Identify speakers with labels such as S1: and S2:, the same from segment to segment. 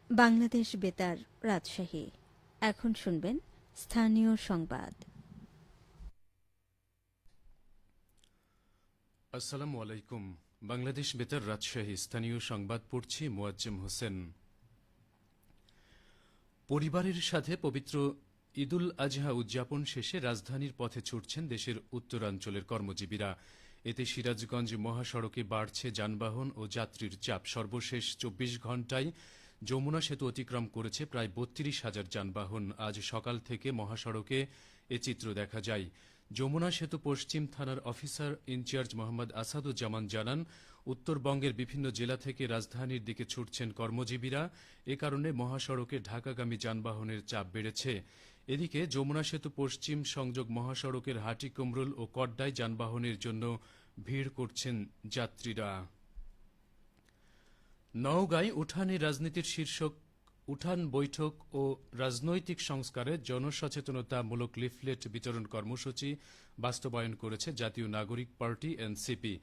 S1: বাংলাদেশ বেতার রাজশাহী। এখন শুনবেন স্থানীয় সংবাদ।
S2: আসসালামু আলাইকুম। বাংলাদেশ বেতার রাজশাহী স্থানীয় সংবাদ পড়ছি মোয়াজ্জেম হোসেন। পরিবারের সাথে পবিত্র ঈদুল আজহা উদযাপন শেষে রাজধানীর পথে ছুটছেন দেশের উত্তরাঞ্চলের কর্মজীবীরা। এতে সিরাজগঞ্জ মহাসড়কে বাড়ছে যানবাহন ও যাত্রীর চাপ। সর্বশেষ ২৪ ঘণ্টায় যমুনা সেতু অতিক্রম করেছে প্রায় ৩২,০০০ যানবাহন। আজ সকাল থেকে মহাসড়কে এ চিত্র দেখা যায়। যমুনা সেতু পশ্চিম থানার অফিসার ইনচার্জ মোহাম্মদ আসাদুজ্জামান জানান, উত্তরবঙ্গের বিভিন্ন জেলা থেকে রাজধানীর দিকে ছুটছেন কর্মজীবীরা। এ কারণে মহাসড়কে ঢাকাগামী যানবাহনের চাপ বেড়েছে। এদিকে যমুনা সেতু পশ্চিম সংযোগ মহাসড়কের হাটিকুমরুল ও কড্ডায় যানবাহনের জন্য ভিড় করছেন যাত্রীরা। নওগাঁয় উঠানে রাজনীতির শীর্ষক উঠান বৈঠক ও রাজনৈতিক সংস্কারে জনসচেতনতামূলক লিফলেট বিতরণ কর্মসূচি বাস্তবায়ন করেছে জাতীয় নাগরিক পার্টি এনসিপি।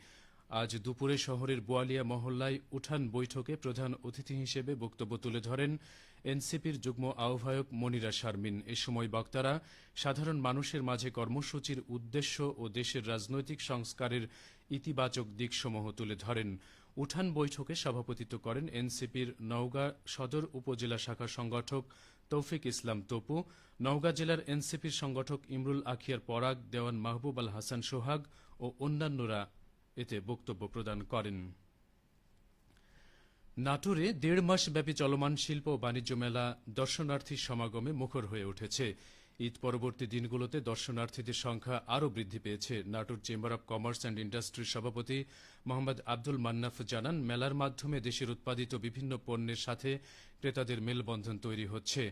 S2: আজ দুপুরে শহরের বোয়ালিয়া মহল্লায় উঠান বৈঠকে প্রধান অতিথি হিসেবে বক্তব্য তুলে ধরেন এনসিপির যুগ্ম আহ্বায়ক মনিরা শারমিন। এ সময় বক্তারা সাধারণ মানুষের মাঝে কর্মসূচির উদ্দেশ্য ও দেশের রাজনৈতিক সংস্কারের ইতিবাচক দিকসমূহ তুলে ধরেন। উঠান বৈঠকে সভাপতিত্ব করেন এনসিপির নওগাঁ সদর উপজেলা শাখা সংগঠক তৌফিক ইসলাম তপু, নওগাঁ জেলার এনসিপির সংগঠক ইমরুল আখিয়ার পরাগ, দেওয়ান মাহবুব আল হাসান সোহাগ ও অন্যান্যরা এতে বক্তব্য প্রদান করেন। নাটোরে ১.৫ মাস ব্যাপী চলমান শিল্প ও বাণিজ্য মেলা দর্শনার্থীর সমাগমে মুখর হয়ে উঠেছে। ঈদ পরবর্তী দিনগুলোতে দর্শনার্থীদের সংখ্যা আরও বৃদ্ধি পেয়েছে। Natore chamber of commerce and ইন্ডাস্ট্রির সভাপতি মোহাম্মদ আব্দুল মান্নাফ জানান, মেলার মাধ্যমে দেশের উৎপাদিত বিভিন্ন পণ্যের সাথে ক্রেতাদের মেলবন্ধন তৈরি হচ্ছে।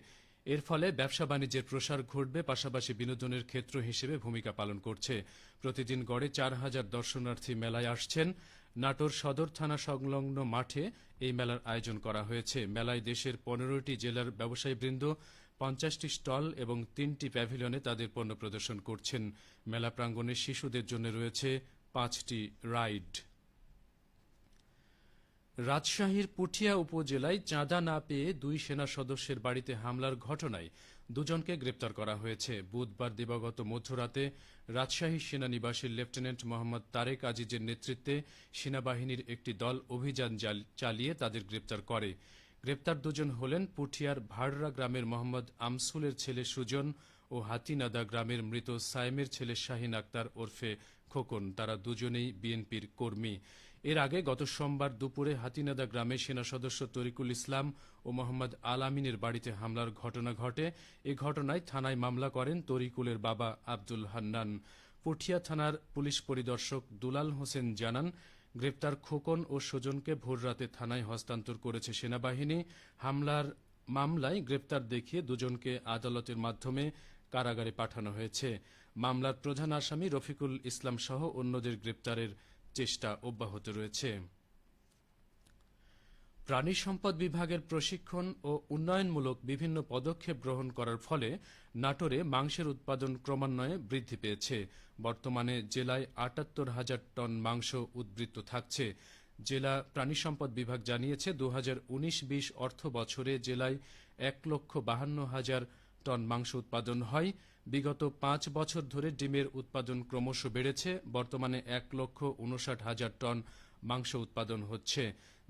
S2: এর ফলে ব্যবসা বাণিজ্যের প্রসার ঘটবে, পাশাপাশি বিনোদনের ক্ষেত্র হিসেবে ভূমিকা পালন করছে। প্রতিদিন গড়ে ৪,০০০ দর্শনার্থী মেলায় আসছেন। নাটোর সদর থানা সংলগ্ন মাঠে এই মেলার আয়োজন করা হয়েছে। মেলায় দেশের ১৫টি জেলার ব্যবসায়ীবৃন্দ ৫০টি স্টল এবং ৩টি প্যাভিলিয়নে তাদের পণ্য প্রদর্শন করছেন। মেলা প্রাঙ্গণে শিশুদের জন্য রয়েছে ৫টি রাইড। রাজশাহীর পুঠিয়া উপজেলায় চাঁদা না পেয়ে ২ সেনা সদস্যের বাড়িতে হামলার ঘটনায় দুজনকে গ্রেপ্তার করা হয়েছে। বুধবার দিবাগত মধ্যরাতে রাজশাহী সেনানিবাসের লেফটেন্যান্ট মোহাম্মদ তারেক আজিজের নেতৃত্বে সেনাবাহিনীর একটি দল অভিযান চালিয়ে তাদের গ্রেপ্তার করে। গ্রেপ্তার দুজন হলেন পুঠিয়ার ভাড়রা গ্রামের মোহাম্মদ আমসুলের ছেলে সুজন ও হাতিনাদা গ্রামের মৃত সায়েমের ছেলে শাহিন আক্তার ওরফে খোকন। তারা দুজনেই বিএনপির কর্মী। এর আগে গত সোমবার দুপুরে হাতিনাদা গ্রামে সেনা সদস্য তরিকুল ইসলাম ও মোহাম্মদ আল আমিনের বাড়িতে হামলার ঘটনা ঘটে। এ ঘটনায় থানায় মামলা করেন তরিকুলের বাবা আব্দুল হান্নান। পুঠিয়া থানার পুলিশ পরিদর্শক দুলাল হোসেন জানান, গ্রেপ্তার খোকন ও সুজনকে ভোররাতে থানায় হস্তান্তর করেছে সেনাবাহিনী। হামলার মামলায় গ্রেপ্তার দেখিয়ে দুজনকে আদালতের মাধ্যমে কারাগারে পাঠানো হয়েছে। মামলার প্রধান আসামি রফিকুল ইসলাম সহ অন্যদের গ্রেপ্তারের চেষ্টা অব্যাহত রয়েছে। প্রাণী সম্পদ বিভাগের প্রশিক্ষণ ও উন্নয়নমূলক বিভিন্ন পদক্ষেপ গ্রহণ করার ফলে নাটোরে মাংসের উৎপাদন ক্রমান্বয়ে বৃদ্ধি পেয়েছে। বর্তমানে জেলায় ৭৮,০০০ টন মাংস উদ্বৃত্ত থাকছে। জেলা প্রাণী সম্পদ বিভাগ জানিয়েছে, ২০১৯-২০ অর্থ বছরে জেলায় ১,৫২,০০০ টন মাংস উৎপাদন হয়। বিগত ৫ বছর ধরে ডিমের উৎপাদন ক্রমশ বেড়েছে। বর্তমানে ১,৫৯,০০০ টন মাংস উৎপাদন হচ্ছে।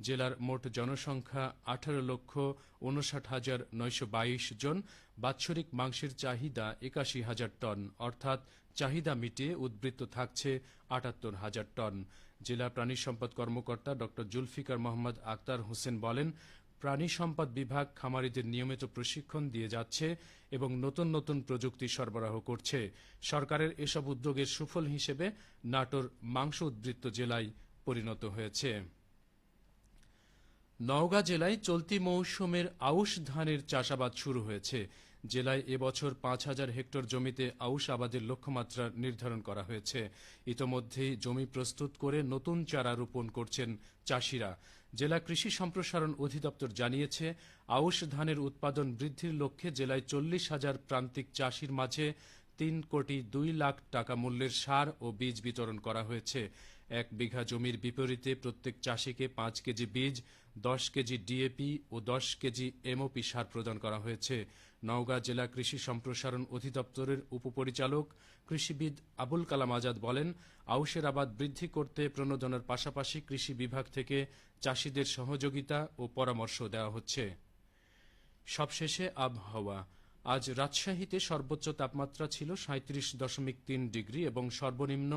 S2: জেলার মোট জনসংখ্যা ১৮,৫৯,৯২২ জন। বাৎসরিক মাংসের চাহিদা ৮১,০০০ টন, অর্থাৎ চাহিদা মিটিয়ে উদ্বৃত্ত থাকছে ৭৮,০০০ টন। জেলা প্রাণী সম্পদ কর্মকর্তা ড জুলফিকার মোহাম্মদ আক্তার হোসেন বলেন, প্রাণী সম্পদ বিভাগ খামারিদের নিয়মিত প্রশিক্ষণ দিয়ে যাচ্ছে এবং নতুন নতুন প্রযুক্তি সরবরাহ করছে। সরকারের এসব উদ্যোগের সুফল হিসেবে নাটোর মাংস উদ্বৃত্ত জেলায় পরিণত হয়েছে। নওগাঁ জেলায় চলতি মৌসুমের আউশ ধানের চাষাবাদ শুরু হয়েছে। জেলায় এবছর ৫,০০০ হেক্টর জমিতে আউশ আবাদের লক্ষ্যমাত্রা নির্ধারণ করা হয়েছে। ইতোমধ্যেই জমি প্রস্তুত করে নতুন চারা রোপণ করছেন চাষিরা। জেলা কৃষি সম্প্রসারণ অধিদপ্তর জানিয়েছে, আউশ ধানের উৎপাদন বৃদ্ধির লক্ষ্যে জেলায় ৪০,০০০ প্রান্তিক চাষির মাঝে ৩,২,০০,০০০ টাকা মূল্যের সার ও বীজ বিতরণ করা হয়েছে। ১ বিঘা জমির বিপরীতে প্রত্যেক চাষিকে ৫ কেজি বীজ, 10 কেজি ডিএপি ও 10 কেজি এমওপি সার প্রদান করা হয়েছে। নওগাঁ জেলা কৃষি সম্প্রসারণ অধিদপ্তরের উপপরিচালক কৃষিবিদ আবুল কালাম আজাদ বলেন, আউশের আবাদ বৃদ্ধি করতে প্রণোদনার পাশাপাশি কৃষি বিভাগ থেকে চাষিদের সহযোগিতা ও পরামর্শ দেওয়া হচ্ছে। সবশেষে আবহাওয়া। আজ রাজশাহীতে সর্বোচ্চ তাপমাত্রা ছিল 37.3 ডিগ্রি এবং সর্বনিম্ন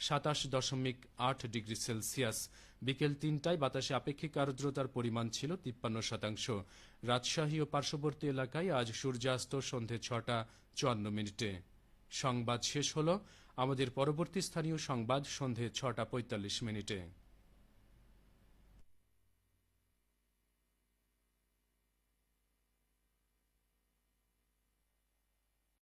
S2: 27.8 ডিগ্রি সেলসিয়াস। বিকেল 3টায় বাতাসে আপেক্ষিক আর্দ্রতার পরিমাণ ছিল 53%। রাজশাহী ও পার্শ্ববর্তী এলাকায় আজ সূর্যাস্ত সন্ধে 6:54। সংবাদ শেষ হল। আমাদের পরবর্তী স্থানীয় সংবাদ সন্ধে 6:45।